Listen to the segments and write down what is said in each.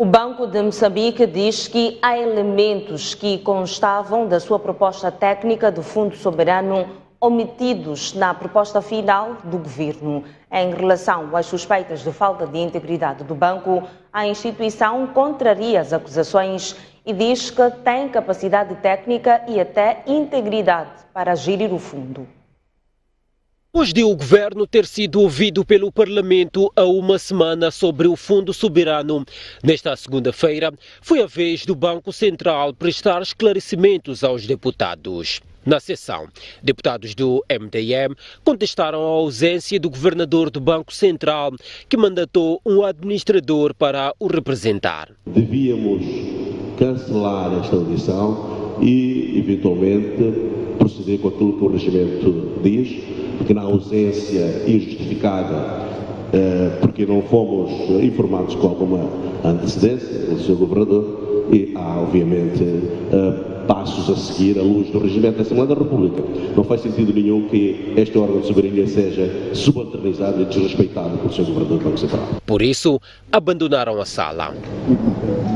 O Banco de Moçambique diz que há elementos que constavam da sua proposta técnica do Fundo Soberano omitidos na proposta final do governo. Em relação às suspeitas de falta de integridade do banco, a instituição contraria as acusações e diz que tem capacidade técnica e até integridade para gerir o fundo. Depois de o governo ter sido ouvido pelo Parlamento há uma semana sobre o Fundo Soberano, nesta segunda-feira foi a vez do Banco Central prestar esclarecimentos aos deputados. Na sessão, deputados do MDM contestaram a ausência do governador do Banco Central, que mandatou um administrador para o representar. Devíamos cancelar esta audição e, eventualmente, proceder com aquilo que o regimento diz, porque na ausência injustificada, porque não fomos informados com alguma antecedência do Sr. Governador, e há, obviamente, passos a seguir à luz do regimento da Assembleia da República. Não faz sentido nenhum que este órgão de soberania seja subalternizado e desrespeitado pelo Sr. Governador do Banco Central. Por isso, abandonaram a sala.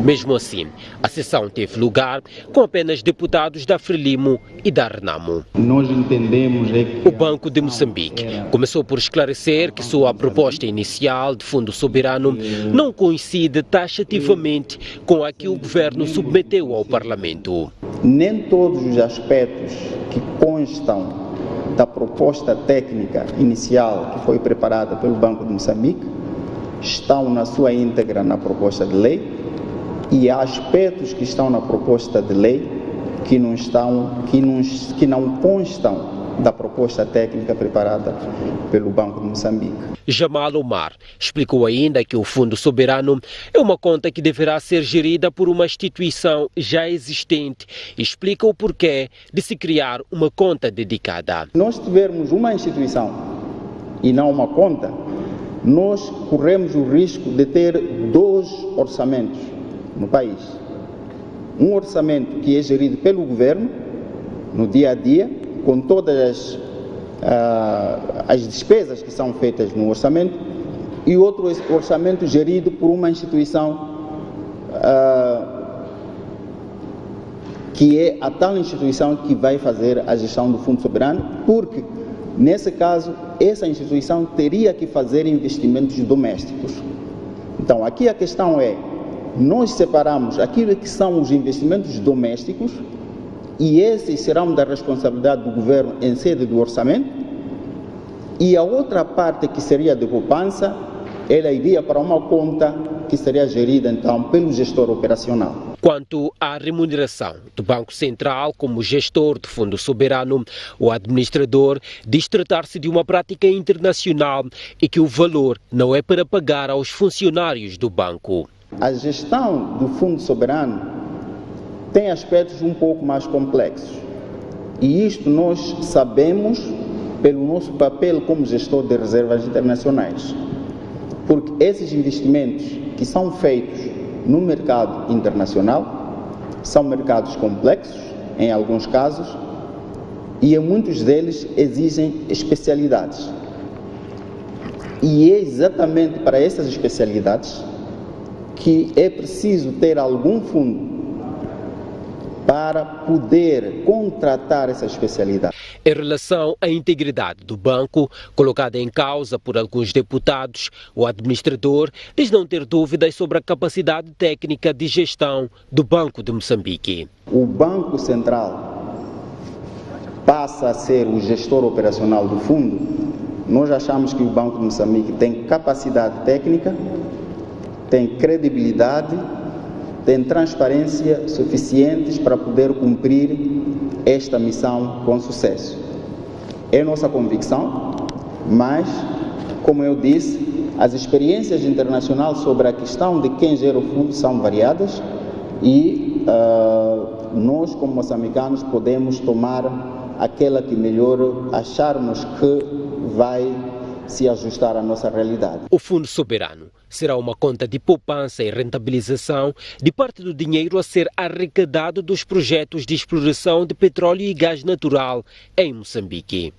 Mesmo assim, a sessão teve lugar com apenas deputados da Frelimo e da Renamo. Nós entendemos que o Banco de Moçambique começou por esclarecer que sua proposta inicial de fundo soberano não coincide taxativamente com a que o governo submeteu ao Parlamento. Nem todos os aspectos que constam da proposta técnica inicial que foi preparada pelo Banco de Moçambique estão na sua íntegra na proposta de lei, e há aspectos que estão na proposta de lei que não constam da proposta técnica preparada pelo Banco de Moçambique. Jamal Omar explicou ainda que o Fundo Soberano é uma conta que deverá ser gerida por uma instituição já existente e explica o porquê de se criar uma conta dedicada. Se nós tivermos uma instituição e não uma conta, nós corremos o risco de ter dois orçamentos no país. Um orçamento que é gerido pelo governo no dia a dia, com todas as despesas que são feitas no orçamento, e outro orçamento gerido por uma instituição que é a tal instituição que vai fazer a gestão do Fundo Soberano, porque, nesse caso, essa instituição teria que fazer investimentos domésticos. Então, aqui a questão é, nós separamos aquilo que são os investimentos domésticos, e esses serão da responsabilidade do governo em sede do orçamento, e a outra parte que seria de poupança, ela iria para uma conta que seria gerida então pelo gestor operacional. Quanto à remuneração do Banco Central como gestor do Fundo Soberano, o administrador diz tratar-se de uma prática internacional e que o valor não é para pagar aos funcionários do banco. A gestão do Fundo Soberano tem aspectos um pouco mais complexos, e isto nós sabemos pelo nosso papel como gestor de reservas internacionais, porque esses investimentos que são feitos no mercado internacional são mercados complexos, em alguns casos, e em muitos deles exigem especialidades. E é exatamente para essas especialidades que é preciso ter algum fundo para poder contratar essa especialidade. Em relação à integridade do banco, colocada em causa por alguns deputados, o administrador diz não ter dúvidas sobre a capacidade técnica de gestão do Banco de Moçambique. O Banco Central passa a ser o gestor operacional do fundo. Nós achamos que o Banco de Moçambique tem capacidade técnica, tem credibilidade, tem transparência suficientes para poder cumprir esta missão com sucesso. É nossa convicção, mas, como eu disse, as experiências internacionais sobre a questão de quem gera o fundo são variadas e nós, como moçambicanos, podemos tomar aquela que melhor acharmos que vai se ajustar à nossa realidade. O Fundo Soberano será uma conta de poupança e rentabilização de parte do dinheiro a ser arrecadado dos projetos de exploração de petróleo e gás natural em Moçambique.